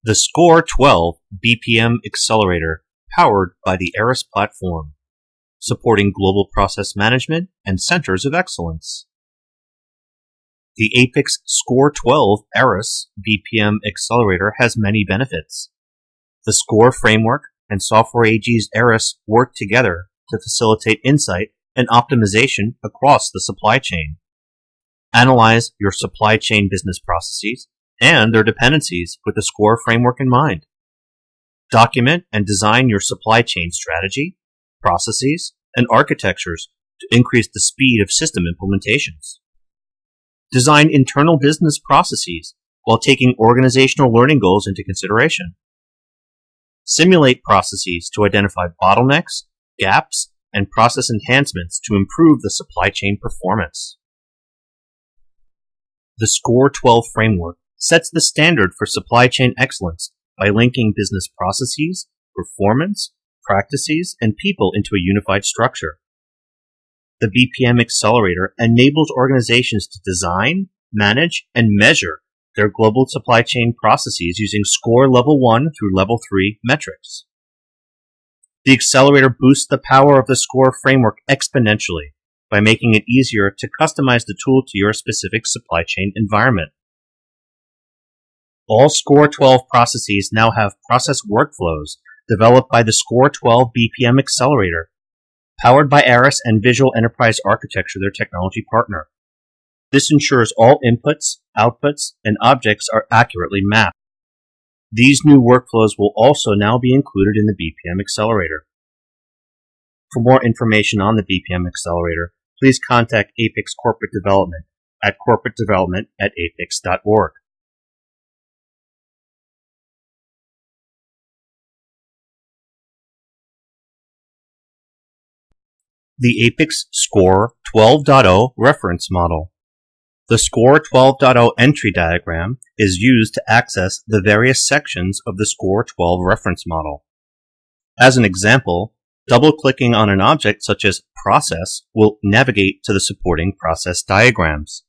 The SCOR 12 BPM Accelerator powered by the ARIS platform, supporting global process management and centers of excellence. The APICS SCOR 12 ARIS BPM Accelerator has many benefits. The SCOR framework and Software AG's ARIS work together to facilitate insight and optimization across the supply chain. Analyze your supply chain business processes and their dependencies with the SCOR framework in mind. Document and design your supply chain strategy, processes, and architectures to increase the speed of system implementations. Design internal business processes while taking organizational learning goals into consideration. Simulate processes to identify bottlenecks, gaps, and process enhancements to improve the supply chain performance. The SCOR 12 framework sets the standard for supply chain excellence by linking business processes, performance, practices, and people into a unified structure. The BPM Accelerator enables organizations to design, manage, and measure their global supply chain processes using SCOR Level 1 through Level 3 metrics. The accelerator boosts the power of the SCOR framework exponentially by making it easier to customize the tool to your specific supply chain environment. All SCOR 12 processes now have process workflows developed by the SCOR 12 BPM Accelerator, powered by ARIS and Visual Enterprise Architecture, their technology partner. This ensures all inputs, outputs, and objects are accurately mapped. These new workflows will also now be included in the BPM Accelerator. For more information on the BPM Accelerator, please contact APICS Corporate Development at corporatedevelopment@apics.org. The APICS SCOR 12.0 reference model. The SCOR 12.0 entry diagram is used to access the various sections of the SCOR 12 reference model. As an example, double-clicking on an object such as process will navigate to the supporting process diagrams.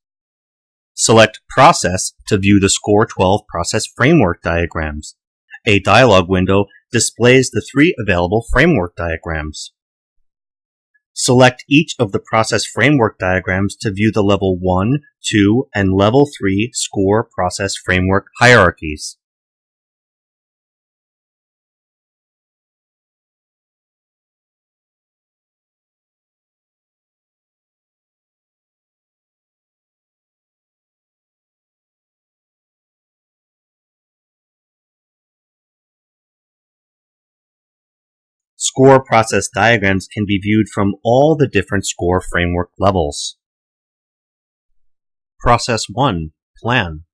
Select Process to view the SCOR 12 process framework diagrams. A dialog window displays the 3 available framework diagrams. Select each of the process framework diagrams to view the Level 1, 2, and Level 3 SCOR process framework hierarchies. SCOR process diagrams can be viewed from all the different SCOR framework levels. Process 1, Plan.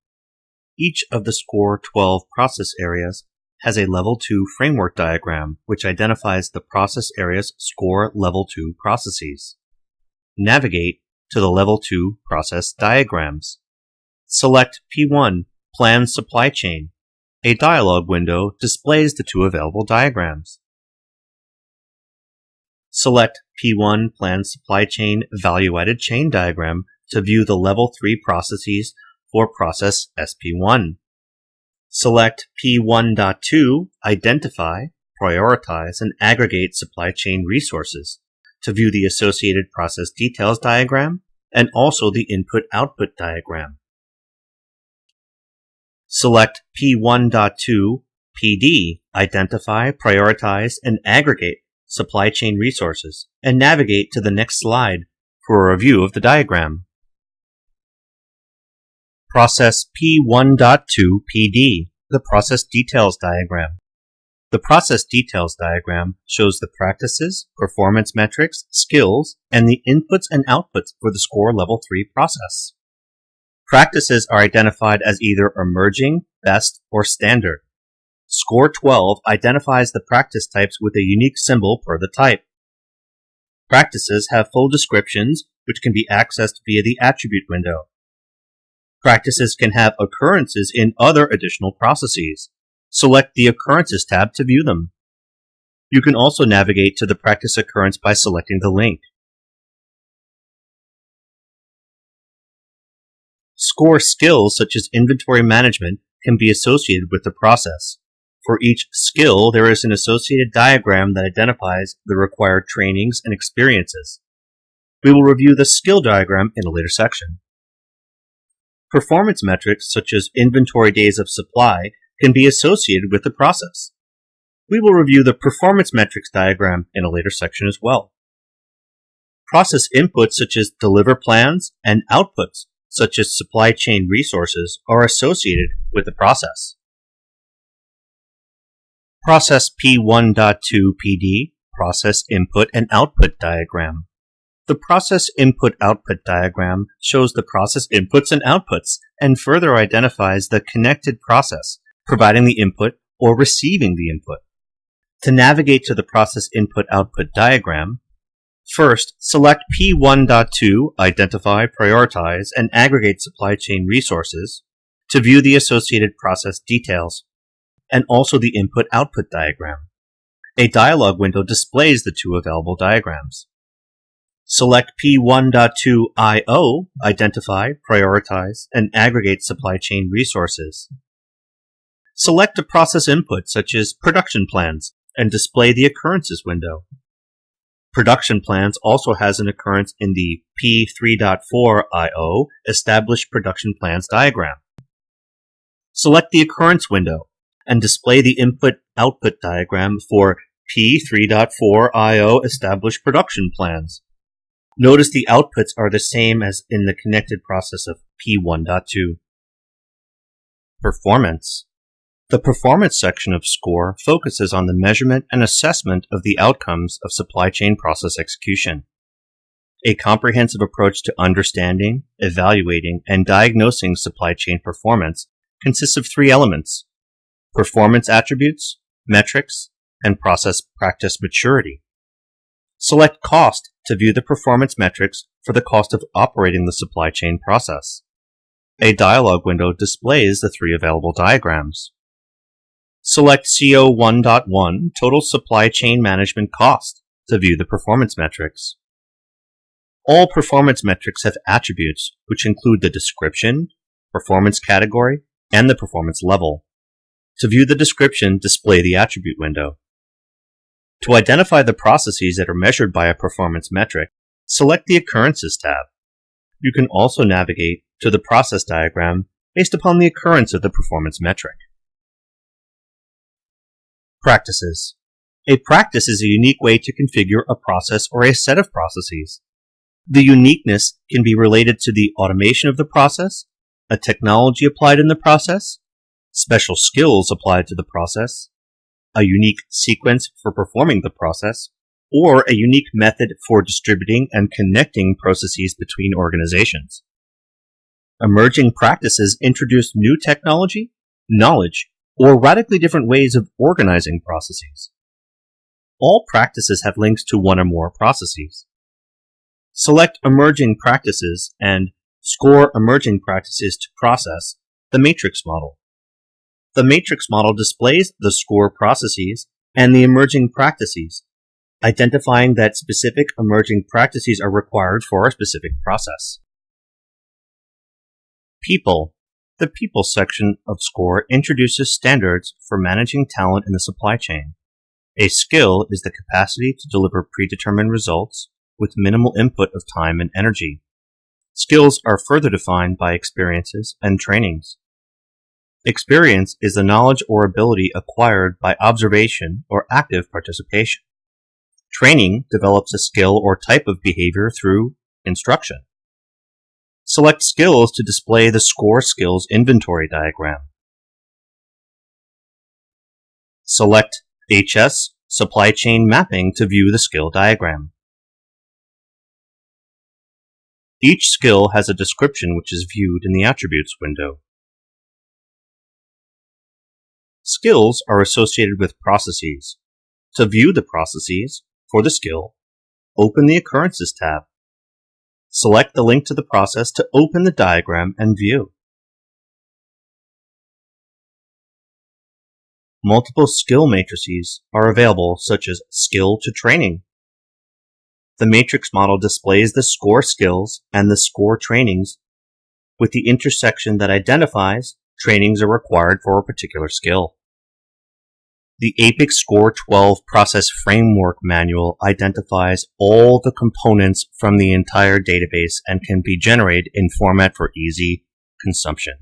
Each of the SCOR 12 process areas has a Level 2 framework diagram, which identifies the process area's SCOR Level 2 processes. Navigate to the Level 2 process diagrams. Select P1, Plan Supply Chain. A dialog window displays the 2 available diagrams. Select P1 Plan Supply Chain Value-Added Chain Diagram to view the Level 3 processes for process SP1. Select P1.2 Identify, Prioritize, and Aggregate Supply Chain Resources to view the associated process details diagram and also the input-output diagram. Select P1.2 PD Identify, Prioritize, and Aggregate Supply Chain Resources, and navigate to the next slide for a review of the diagram. Process P1.2 PD, the Process Details Diagram. The Process Details Diagram shows the practices, performance metrics, skills, and the inputs and outputs for the SCOR Level 3 process. Practices are identified as either emerging, best, or standard. SCOR 12 identifies the practice types with a unique symbol per the type. Practices have full descriptions, which can be accessed via the attribute window. Practices can have occurrences in other additional processes. Select the Occurrences tab to view them. You can also navigate to the practice occurrence by selecting the link. SCOR skills such as inventory management can be associated with the process. For each skill, there is an associated diagram that identifies the required trainings and experiences. We will review the skill diagram in a later section. Performance metrics such as inventory days of supply can be associated with the process. We will review the performance metrics diagram in a later section as well. Process inputs such as deliver plans and outputs such as supply chain resources are associated with the process. Process P1.2 PD, Process Input and Output Diagram. The process input-output diagram shows the process inputs and outputs and further identifies the connected process, providing the input or receiving the input. To navigate to the process input-output diagram, first, select P1.2, Identify, Prioritize, and Aggregate Supply Chain Resources to view the associated process details, and also the input-output diagram. A dialog window displays the two available diagrams. Select P1.2 IO, Identify, Prioritize, and Aggregate Supply Chain Resources. Select a process input such as production plans and display the occurrences window. Production plans also has an occurrence in the P3.4 IO, Establish Production Plans diagram. Select the occurrence window and display the input-output diagram for P3.4 IO, Establish Production Plans. Notice the outputs are the same as in the connected process of P1.2. Performance. The performance section of SCOR focuses on the measurement and assessment of the outcomes of supply chain process execution. A comprehensive approach to understanding, evaluating, and diagnosing supply chain performance consists of three elements: performance attributes, metrics, and process practice maturity. Select Cost to view the performance metrics for the cost of operating the supply chain process. A dialog window displays the three available diagrams. Select CO1.1 Total Supply Chain Management Cost to view the performance metrics. All performance metrics have attributes which include the description, performance category, and the performance level. To view the description, display the attribute window. To identify the processes that are measured by a performance metric, select the Occurrences tab. You can also navigate to the process diagram based upon the occurrence of the performance metric. Practices. A practice is a unique way to configure a process or a set of processes. The uniqueness can be related to the automation of the process, a technology applied in the process, special skills applied to the process, a unique sequence for performing the process, or a unique method for distributing and connecting processes between organizations. Emerging practices introduce new technology, knowledge, or radically different ways of organizing processes. All practices have links to one or more processes. Select Emerging Practices and SCOR Emerging Practices to process the matrix model. The matrix model displays the SCOR processes and the emerging practices, identifying that specific emerging practices are required for a specific process. People. The People section of SCOR introduces standards for managing talent in the supply chain. A skill is the capacity to deliver predetermined results with minimal input of time and energy. Skills are further defined by experiences and trainings. Experience is the knowledge or ability acquired by observation or active participation. Training develops a skill or type of behavior through instruction. Select Skills to display the SCOR Skills Inventory diagram. Select HS Supply Chain Mapping to view the skill diagram. Each skill has a description which is viewed in the Attributes window. Skills are associated with processes. To view the processes for the skill, open the Occurrences tab. Select the link to the process to open the diagram and view. Multiple skill matrices are available, such as Skill to Training. The matrix model displays the SCOR skills and the SCOR trainings with the intersection that identifies Trainings are required for a particular skill. The APICS SCOR 12 Process Framework Manual identifies all the components from the entire database and can be generated in format for easy consumption.